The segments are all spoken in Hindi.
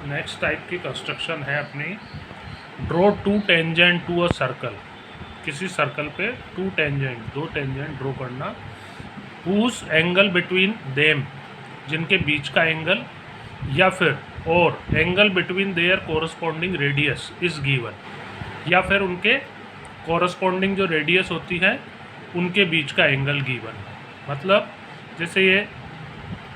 नेक्स्ट टाइप की कंस्ट्रक्शन है अपनी, draw two tangent to a circle. किसी सर्कल पे दो टेंजेंट ड्रॉ करना, हुज एंगल बिटवीन देम, जिनके बीच का एंगल, या फिर और angle between their corresponding radius is given, या फिर उनके कोरस्पॉन्डिंग जो रेडियस होती है उनके बीच का एंगल गिवन। मतलब जैसे ये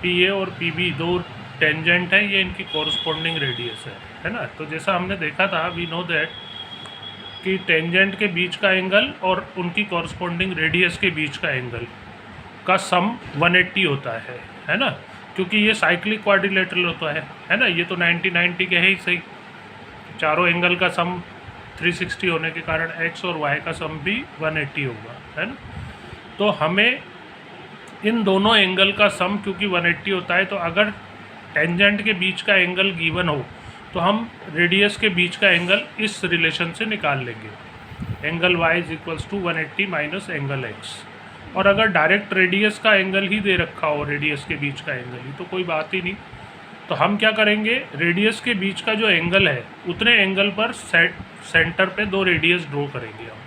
पी ए और पी बी दो टेंजेंट है, ये इनकी कोरस्पॉन्डिंग रेडियस है ना। तो जैसा हमने देखा था, वी नो दैट कि टेंजेंट के बीच का एंगल और उनकी कोरस्पॉन्डिंग रेडियस के बीच का एंगल का सम 180 होता है ना, क्योंकि ये साइक्लिक क्वाड्रिलेटरल होता है ना। ये तो 90-90 के है ही सही, चारों एंगल का सम 360 होने के कारण x और y का सम भी 180 होगा, है ना। तो हमें इन दोनों एंगल का सम क्योंकि 180 होता है, तो अगर टेंजेंट के बीच का एंगल गिवन हो तो हम रेडियस के बीच का एंगल इस रिलेशन से निकाल लेंगे, angle y is equals to 180 minus angle x। और अगर डायरेक्ट रेडियस का एंगल ही दे रखा हो, रेडियस के बीच का एंगल ही, तो कोई बात ही नहीं। तो हम क्या करेंगे, रेडियस के बीच का जो एंगल है उतने एंगल पर सेंटर पे दो रेडियस ड्रॉ करेंगे हम,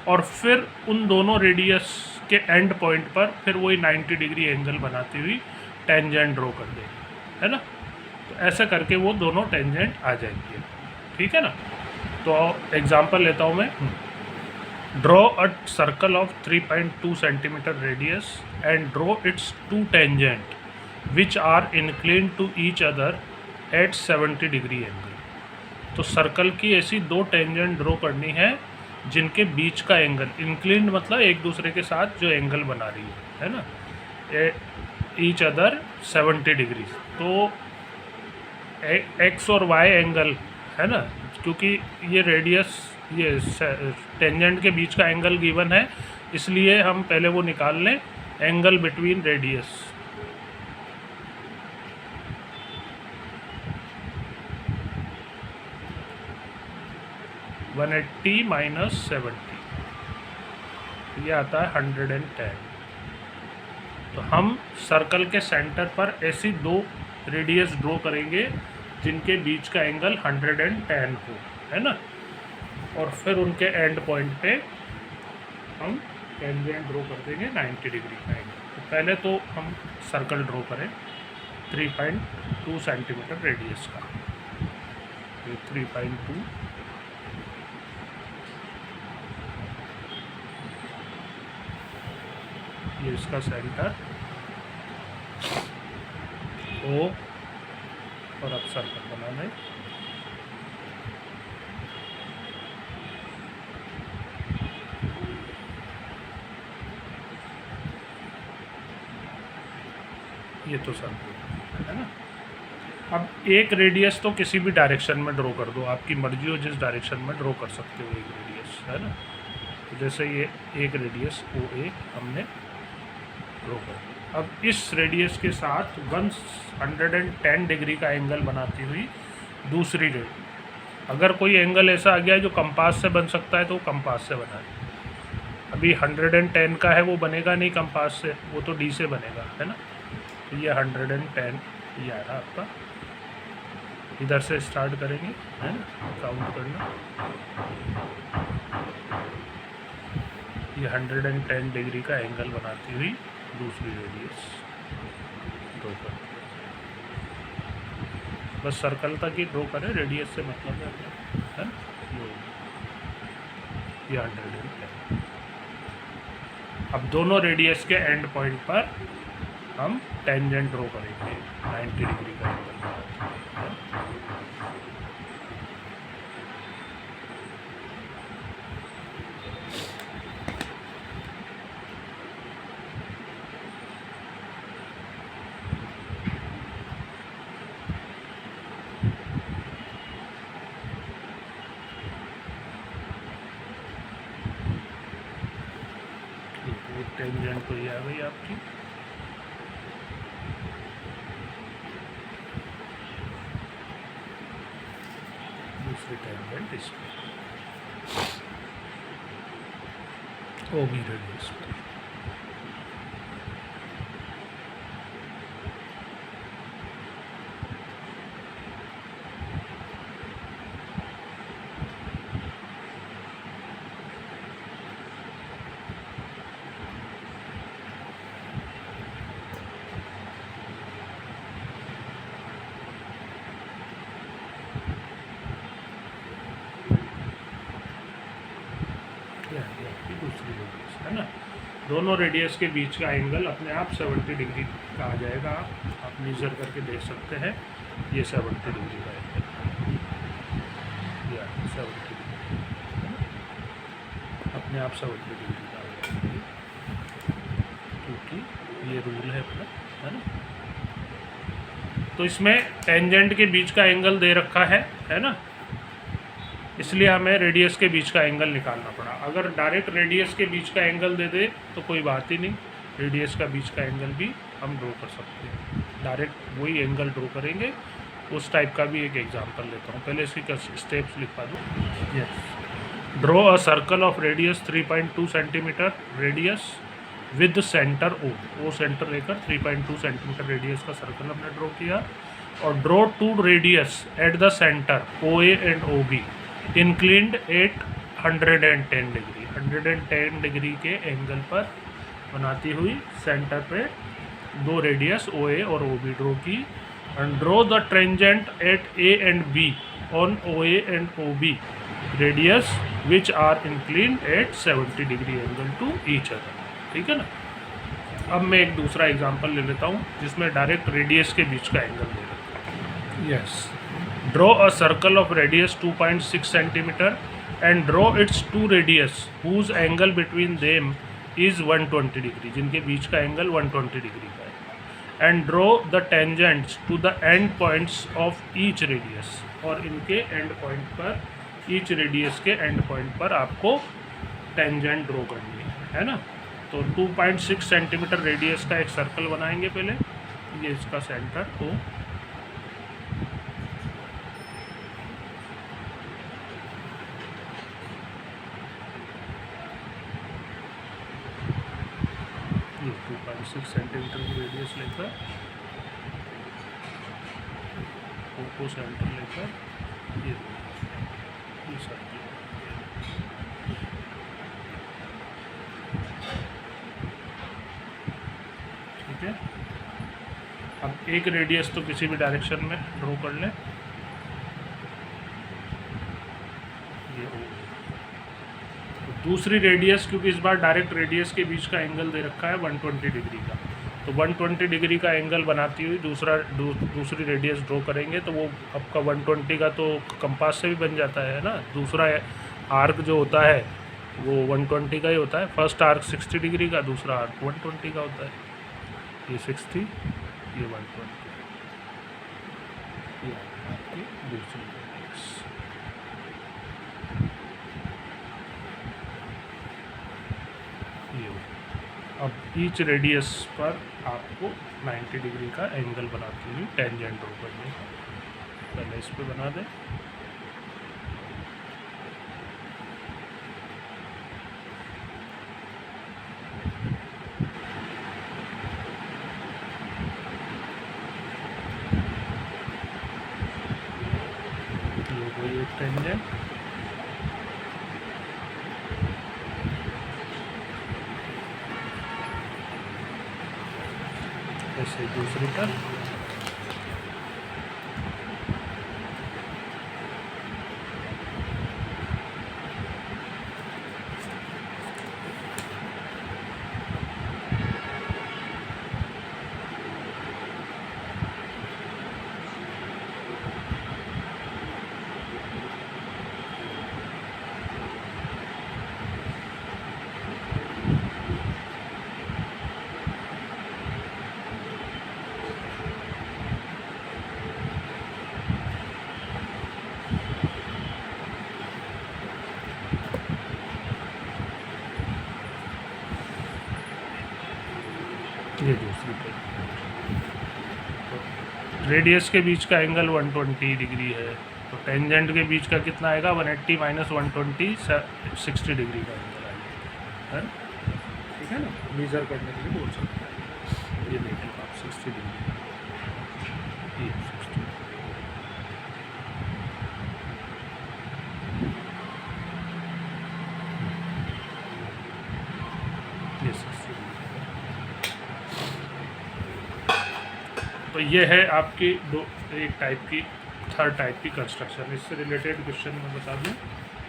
और फिर उन दोनों रेडियस के एंड पॉइंट पर फिर वही 90 डिग्री एंगल बनाती हुई टेंजेंट ड्रॉ कर देंगे, है ना। तो ऐसा करके वो दोनों टेंजेंट आ जाएंगे, ठीक है ना। तो एग्जांपल लेता हूँ मैं, draw a circle of 3.2 centimetre radius and draw its two tangent which are inclined to each other at 70 degree angle. तो सर्कल की ऐसी दो टेंजेंट ड्रॉ करनी है जिनके बीच का एंगल, इंक्लिन मतलब एक दूसरे के साथ जो एंगल बना रही है ना, ईच अदर 70 डिग्री। तो एक्स और वाई एंगल है ना, क्योंकि ये रेडियस, ये टेंजेंट के बीच का एंगल गिवन है, इसलिए हम पहले वो निकाल लें, एंगल बिटवीन रेडियस। (180 माइनस 70) ये आता है 110। तो हम सर्कल के सेंटर पर ऐसी दो रेडियस ड्रॉ करेंगे जिनके बीच का एंगल 110 हो, है ना। और फिर उनके एंड पॉइंट पे हम टेंजेंट ड्रॉ कर देंगे 90 डिग्री का एंगल। तो पहले तो हम सर्कल ड्रॉ करें 3.2 सेंटीमीटर रेडियस का, ये 3.2, ये इसका सेंटर ओ, और अब सर्कल बना लें। ये तो सर्कल है ना। अब एक रेडियस तो किसी भी डायरेक्शन में ड्रॉ कर दो, आपकी मर्जी हो जिस डायरेक्शन में ड्रॉ कर सकते हो एक रेडियस, है ना। तो जैसे ये एक रेडियस ओ ए हमने ड्रॉ कर दिया। अब इस रेडियस के साथ 110 डिग्री का एंगल बनाती हुई दूसरी रेडियस, अगर कोई एंगल ऐसा आ गया जो कंपास से बन सकता है तो कंपास से बनाए। अभी 110 का है, वो बनेगा नहीं कंपास से, वो तो डी से बनेगा, है ना। तो ये 110 ये आ रहा आपका, इधर से स्टार्ट करेंगे, है ना, काउंट करना। ये 110 डिग्री का एंगल बनाती हुई दूसरी रेडियस ड्रॉ कर, बस सर्कल तक ही ड्रॉ करें, रेडियस से मतलब है ना। ये 110। अब दोनों रेडियस के एंड पॉइंट पर हम टेंजेंट ड्रॉ करेंगे 90 डिग्री का एंगल बनाते हैं। टेंजेंट तो ये आ गई आपकी, दूसरी टेंजेंट इस पर, ओ बी रेडियस पर। दोनों रेडियस के बीच का एंगल अपने आप 70 डिग्री का आ जाएगा। आप मेजर करके देख सकते हैं, ये 70 डिग्री का एंगल, या 70 डिग्री अपने आप 70 डिग्री का आ जाएगा, क्योंकि ये रूल है अपना, है ना। तो इसमें टेंजेंट के बीच का एंगल दे रखा है ना, इसलिए हमें रेडियस के बीच का एंगल निकालना पड़ा। अगर डायरेक्ट रेडियस के बीच का एंगल दे दे तो कोई बात ही नहीं, रेडियस का बीच का एंगल भी हम ड्रॉ कर सकते हैं, डायरेक्ट वही एंगल ड्रॉ करेंगे। उस टाइप का भी एक एग्जांपल लेता हूँ, पहले इसकी स्टेप्स लिखवा दूँ। Yes, draw a circle of radius 3.2 centimetre radius with centre O centre लेकर 3.2 सेंटीमीटर रेडियस का सर्कल हमने ड्रॉ किया। और draw two radius at the centre O A and O B inclined at 110 degree, 110 degree के एंगल पर बनाती हुई सेंटर पे दो रेडियस ओ ए और ओ बी ड्रॉ की। And draw the tangent at A and B on O A and O B radius which are inclined at 70 degree angle to each other. ठीक है ना। अब मैं एक दूसरा एग्जांपल ले लेता हूँ जिसमें डायरेक्ट रेडियस के बीच का एंगल ले लेता हूँ। Yes, draw a circle of radius 2.6 centimetre and draw its two radius whose angle between them is 120 degree, जिनके बीच का एंगल 120 डिग्री का है। And draw the tangents to the end points of each radius, और इनके एंड पॉइंट पर, ईच रेडियस के एंड पॉइंट पर आपको टेंजेंट ड्रॉ करनी है ना। तो 2.6 सेंटीमीटर रेडियस का एक सर्कल बनाएंगे पहले, ये इसका सेंटर तो ये 2.6 सेंटीमीटर की रेडियस लेकर ओ को सेंटर लेकर ये सर्कल, ठीक है। अब एक रेडियस तो किसी भी डायरेक्शन में ड्रॉ कर लें, ये हो। तो दूसरी रेडियस, क्योंकि इस बार डायरेक्ट रेडियस के बीच का एंगल दे रखा है 120 डिग्री का, तो 120 डिग्री का एंगल बनाती हुई दूसरी रेडियस ड्रॉ करेंगे। तो वो आपका 120 का तो कंपास से भी बन जाता है ना। दूसरा आर्क जो होता है वो 120 का ही होता है। फर्स्ट आर्क 60 डिग्री का, दूसरा आर्क 120 का होता है। ये 60, ये 120, ये आपकी दूसरी रेडियस। ये अब ईच रेडियस पर आपको 90 डिग्री का एंगल बनाती हुई टेंजेंट ड्रॉ करनी है। पहले इस पे बना दें। ये कोई एक टेंजेंट, ऐसे दूसरी पर, ये दूसरी पर। रेडियस के बीच का एंगल 120 डिग्री है, तो टेंजेंट के बीच का कितना आएगा 180 माइनस 120, 60 डिग्री का एंगल आएगा, है। ठीक है ना, मेजर करने के लिए बोल सकते हैं। ये देखें आप 60 डिग्री, ये 60, ये 60 डिग्री। तो ये है आपकी एक टाइप की, थर्ड टाइप की कंस्ट्रक्शन। इससे रिलेटेड क्वेश्चन मैं बता दूं,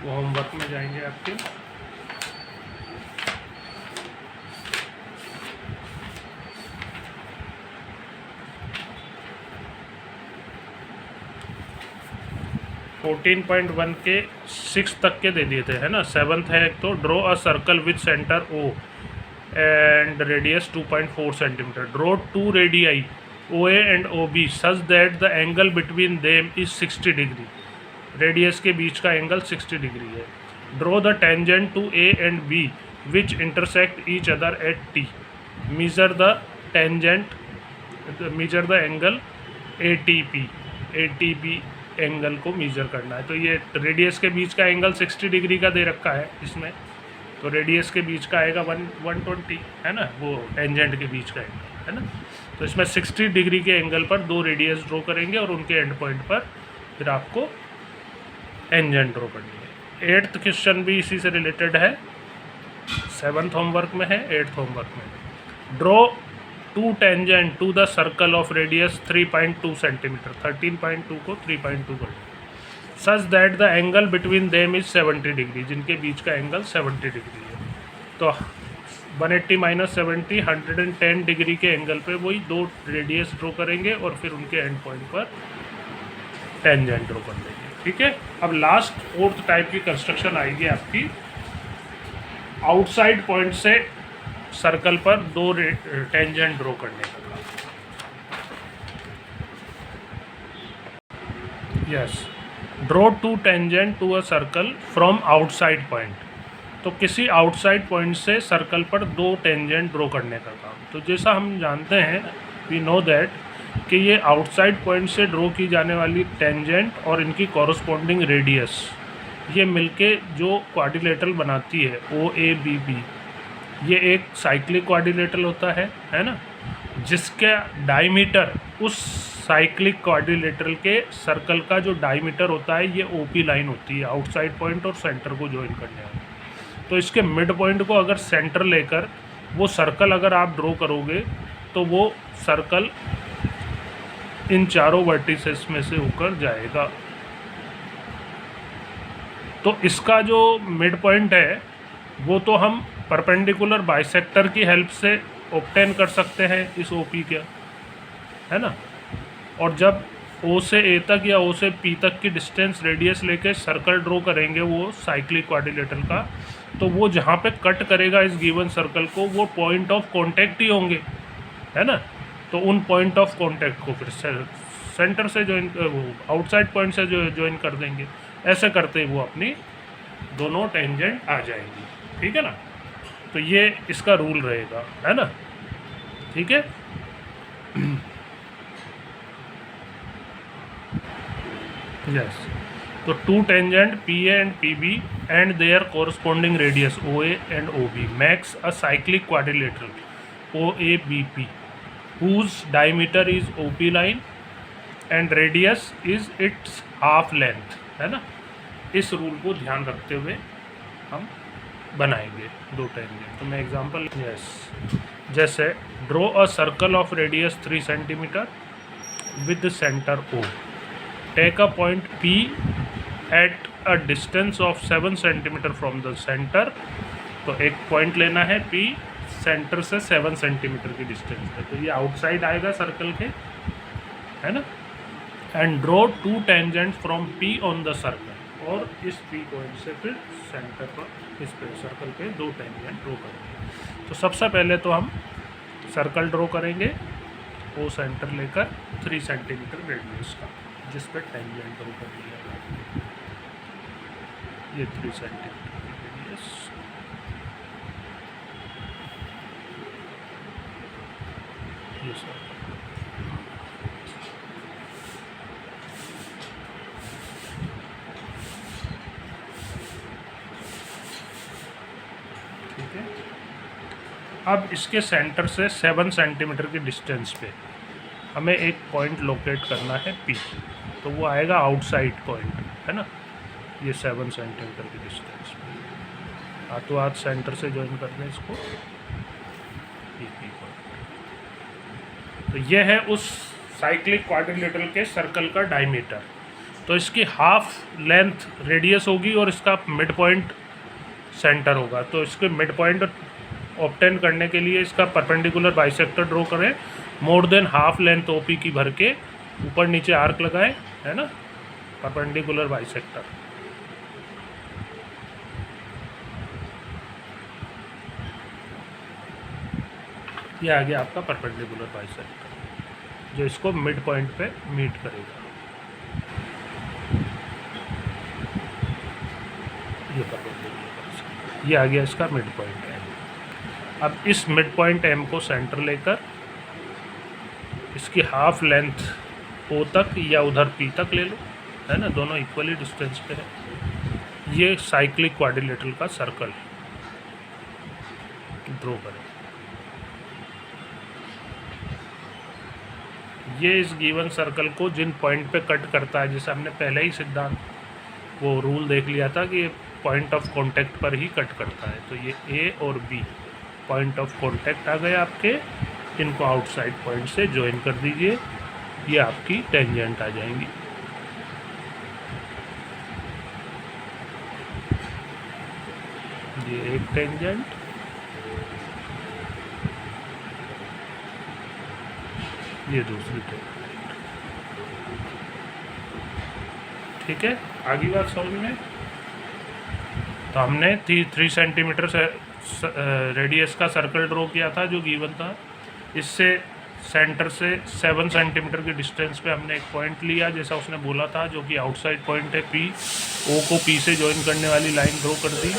वो होमवर्क में जाएंगे आपके। 14.1 के 6 तक के दे दिए थे, है ना। 7th है तो draw a circle with centre O and radius 2.4 centimetre. Draw 2 radii OA and OB such that the angle between them is 60 degree. Radius के बीच का एंगल 60 डिग्री है। Draw the tangent to A and B which intersect each other at T। Measure the tangent, measure the angle ATP angle को मेजर करना है। तो ये रेडियस के बीच का एंगल 60 डिग्री का दे रखा है इसमें, तो रेडियस के बीच का आएगा 120, है ना, वो टेंजेंट के बीच का एंगल, है ना। तो इसमें 60 डिग्री के एंगल पर 2 रेडियस ड्रॉ करेंगे और उनके एंड पॉइंट पर फिर आपको टेंजेंट ड्रॉ करनी है। 8th क्वेश्चन भी इसी से रिलेटेड है, 7th होमवर्क में है, 8th होमवर्क में। Draw 2 tangent to the circle of radius 3.2 centimetre. 13.2 को 3.2 कर such that the angle between them is 70 degree, जिनके बीच का एंगल 70 डिग्री है। तो 180 माइनस 70 110 डिग्री के एंगल पे वही 2 रेडियस ड्रॉ करेंगे और फिर उनके एंड पॉइंट पर टेंजेंट ड्रॉ कर देंगे, ठीक है। अब लास्ट 4th टाइप की कंस्ट्रक्शन आएगी आपकी, आउटसाइड पॉइंट से सर्कल पर 2 टेंजेंट ड्रॉ करने का। Yes, draw 2 tangent to a circle from outside point. तो किसी आउटसाइड पॉइंट से सर्कल पर 2 टेंजेंट ड्रॉ करने का काम। तो जैसा हम जानते हैं, वी नो दैट कि ये आउटसाइड पॉइंट से ड्रॉ की जाने वाली टेंजेंट और इनकी कॉरस्पॉन्डिंग रेडियस, ये मिलके जो क्वाड्रिलेटरल बनाती है OABB, ये एक साइक्लिक क्वाड्रिलेटरल होता है ना, जिसका डायमीटर उस साइक्लिक क्वाड्रिलेटरल के सर्कल का जो डायमीटर होता है ये OP लाइन होती है, आउटसाइड पॉइंट और सेंटर को ज्वाइन करने वाली। तो इसके मिड पॉइंट को अगर सेंटर लेकर वो सर्कल अगर आप ड्रॉ करोगे तो वो सर्कल इन चारों वर्टिसेस में से होकर जाएगा। तो इसका जो मिड पॉइंट है वो तो हम परपेंडिकुलर बाइसेक्टर की हेल्प से ऑब्टेन कर सकते हैं इस OP का, है ना। और जब O से A तक या O से P तक की डिस्टेंस रेडियस लेके सर्कल ड्रॉ करेंगे वो साइक्लिक क्वाड्रिलेटरल का, तो वो जहाँ पे कट करेगा इस गिवन सर्कल को वो पॉइंट ऑफ कांटेक्ट ही होंगे, है ना। तो उन पॉइंट ऑफ कांटेक्ट को फिर सेंटर से ज्वाइन, आउटसाइड पॉइंट से जो ज्वाइन कर देंगे। ऐसे करते ही वो अपनी दोनों टेंजेंट आ जाएंगी, ठीक है ना। तो ये इसका रूल रहेगा, है ना, ठीक है। यस, तो 2 tangent PA and PB and their corresponding radius OA and OB makes a cyclic quadrilateral OABP whose diameter is OP line and radius is its half length, है ना। इस रूल को ध्यान रखते हुए हम बनाएंगे 2 टेंजेंट। तो मैं एग्जांपल, यस, जैसे draw a circle of radius 3 centimetre with centre O। Take a point P at a distance of 7 centimetre from the centre. तो एक पॉइंट लेना है P, सेंटर से 7 सेंटीमीटर की डिस्टेंस है, तो ये आउटसाइड आएगा सर्कल के, है ना। And draw 2 tangent from P on the circle. और इस P पॉइंट से फिर सेंटर पर इस पे सर्कल पे 2 टेंजेंट ड्रॉ करेंगे। तो सबसे पहले तो हम सर्कल ड्रॉ करेंगे O सेंटर लेकर 3 सेंटीमीटर रेडियस का, जिस पे टेंजेंट ड्रॉ कर लिया, ये 3 सेंटीमीटर रेडियस। ये सर ठीक है। अब इसके सेंटर से 7 सेंटीमीटर की डिस्टेंस पे हमें एक पॉइंट लोकेट करना है P। तो वो आएगा आउटसाइड पॉइंट, है ना, ये 7 सेंटीमीटर की डिस्टेंस पे। हाथों हाथ सेंटर से ज्वाइन कर दें इसको, P पॉइंट। तो ये है उस साइक्लिक क्वाड्रिलेटरल के सर्कल का डायमीटर। तो इसकी हाफ लेंथ रेडियस होगी और इसका मिड पॉइंट सेंटर होगा। तो इसके मिड पॉइंट ऑब्टेन करने के लिए इसका परपेंडिकुलर बाइसेक्टर ड्रॉ करें, more than half length OP की भर के ऊपर नीचे आर्क लगाएं, है ना। Perpendicular bisector. ये आ गया आपका परपेंडिकुलर बाइसेक्टर जो इसको मिड पॉइंट पे मीट करेगा। ये परपेंडिकुलर, ये आ गया इसका मिड पॉइंट एम। अब इस मिड पॉइंट एम को सेंटर लेकर इसकी हाफ लेंथ ओ तक या उधर पी तक ले लो, है ना, दोनों इक्वली डिस्टेंस पे है। ये साइक्लिक क्वाड्रिलेटरल का सर्कल ड्रॉ करें। ये इस गिवन सर्कल को जिन पॉइंट पे कट करता है, जैसे हमने पहले ही सिद्धांत वो रूल देख लिया था कि ये पॉइंट ऑफ कांटेक्ट पर ही कट करता है, तो ये ए और बी पॉइंट ऑफ कांटेक्ट आ गए आपके। इनको आउटसाइड पॉइंट से ज्वाइन कर दीजिए, ये आपकी टेंजेंट आ जाएंगी। ये एक टेंजेंट, ये दूसरी टेंजेंट। ठीक है, आगे बात समझ में। तो हमने 3 सेंटीमीटर से रेडियस का सर्कल ड्रॉ किया था जो गिवन था। इससे सेंटर से 7 सेंटीमीटर के डिस्टेंस पे हमने एक पॉइंट लिया जैसा उसने बोला था, जो कि आउटसाइड पॉइंट है पी। ओ को पी से ज्वाइन करने वाली लाइन ड्रॉ कर दी।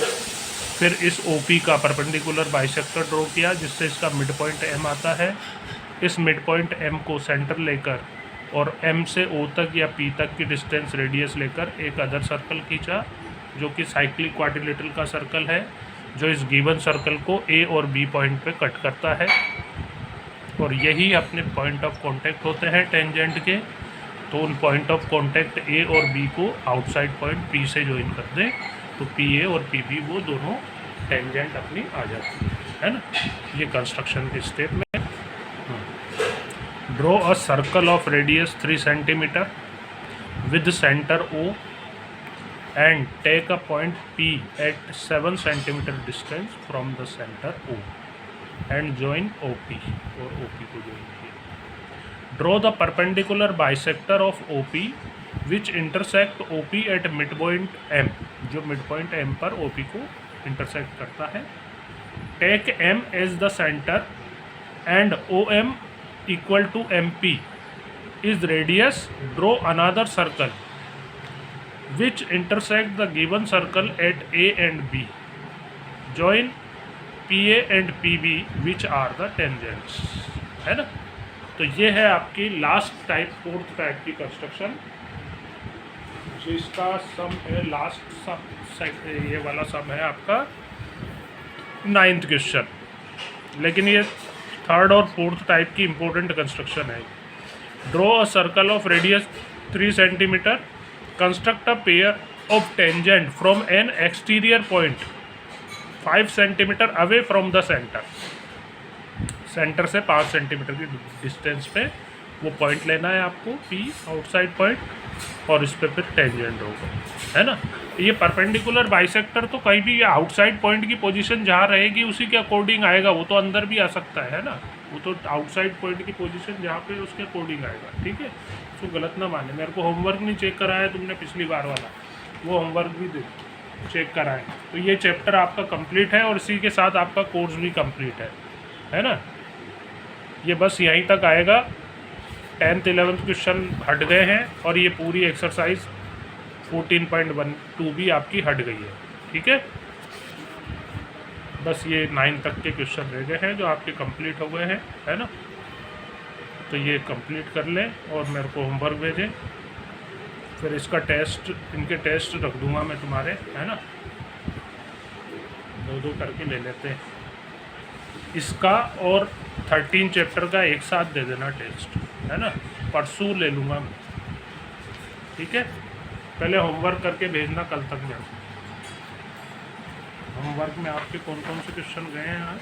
फिर इस ओ पी का परपेंडिकुलर बाइसेक्टर ड्रॉ किया जिससे इसका मिड पॉइंट एम आता है। इस मिड पॉइंट एम को सेंटर लेकर और एम से ओ तक या पी तक की डिस्टेंस रेडियस लेकर एक अदर सर्कल खींचा जो कि साइक्लिक क्वाड्रिलेटरल का सर्कल है, जो इस गिवन सर्कल को ए और बी पॉइंट पे कट करता है। और यही अपने पॉइंट ऑफ कांटेक्ट होते हैं टेंजेंट के। तो उन पॉइंट ऑफ कांटेक्ट ए और बी को आउटसाइड पॉइंट पी से ज्वाइन कर दें तो पी ए और पी बी वो दोनों टेंजेंट अपनी आ जाती है ना। ये कंस्ट्रक्शन के स्टेप में draw a circle of radius 3 centimetre with centre O and take a point P at 7 centimeter distance from the center O and join OP और OP को join किया। Draw the perpendicular bisector of OP which intersect OP at midpoint M, जो midpoint M पर OP को intersect करता है। Take M as the center and OM equal to MP is radius. Draw another circle which intersect the given circle at A and B. Join PA and PB which are the tangents, है ना। तो ये है आपकी लास्ट टाइप, फोर्थ टाइप की कंस्ट्रक्शन जिसका सम है लास्ट सम, ये वाला सम है आपका 9th क्वेश्चन। लेकिन ये थर्ड और फोर्थ टाइप की इंपॉर्टेंट कंस्ट्रक्शन है। Draw a circle of radius 3 centimetre, construct a pair of tangent from an exterior point 5 centimeter away from the center। Centre से 5 सेंटीमीटर की डिस्टेंस पे वो पॉइंट लेना है आपको P आउटसाइड पॉइंट, और इस पे फिर टेंजेंट होगा, है ना। ये परपेंडिकुलर बाइसेक्टर तो कहीं भी आउटसाइड पॉइंट की पोजीशन जहाँ रहेगी उसी के अकॉर्डिंग आएगा, वो तो अंदर भी आ सकता है ना। वो तो आउटसाइड पॉइंट की पोजीशन जहाँ पे उसके अकॉर्डिंग आएगा, ठीक है। उसको गलत ना माने। मेरे को होमवर्क नहीं चेक कराया तुमने पिछली बार वाला, वो होमवर्क भी दे चेक कराएं। तो ये चैप्टर आपका कंप्लीट है और इसी के साथ आपका कोर्स भी कंप्लीट है ना। ये बस यहीं तक आएगा। 10th 11th क्वेश्चन हट गए हैं और ये पूरी एक्सरसाइज 14.12 भी आपकी हट गई है, ठीक है। बस ये 9 तक के क्वेश्चन रह गए हैं जो आपके कंप्लीट हो गए हैं, है ना। तो ये कंप्लीट कर लें और मेरे को होमवर्क भेजें, फिर इसका टेस्ट, इनके टेस्ट रख दूंगा मैं तुम्हारे, है ना। 2-2 करके ले लेते हैं इसका, और 13 चैप्टर का एक साथ दे देना टेस्ट, है ना। परसों ले लूँगा मैं, ठीक है। पहले होमवर्क करके भेजना कल तक में। होमवर्क में आपके कौन कौन से क्वेश्चन गए हैं आज?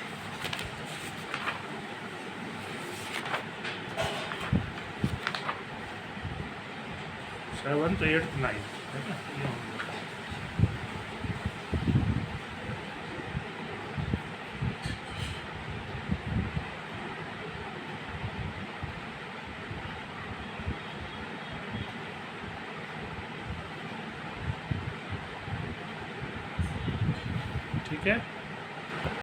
सेवन्थ, 8th, 9th, है ना। ये होमवर्क ठीक है।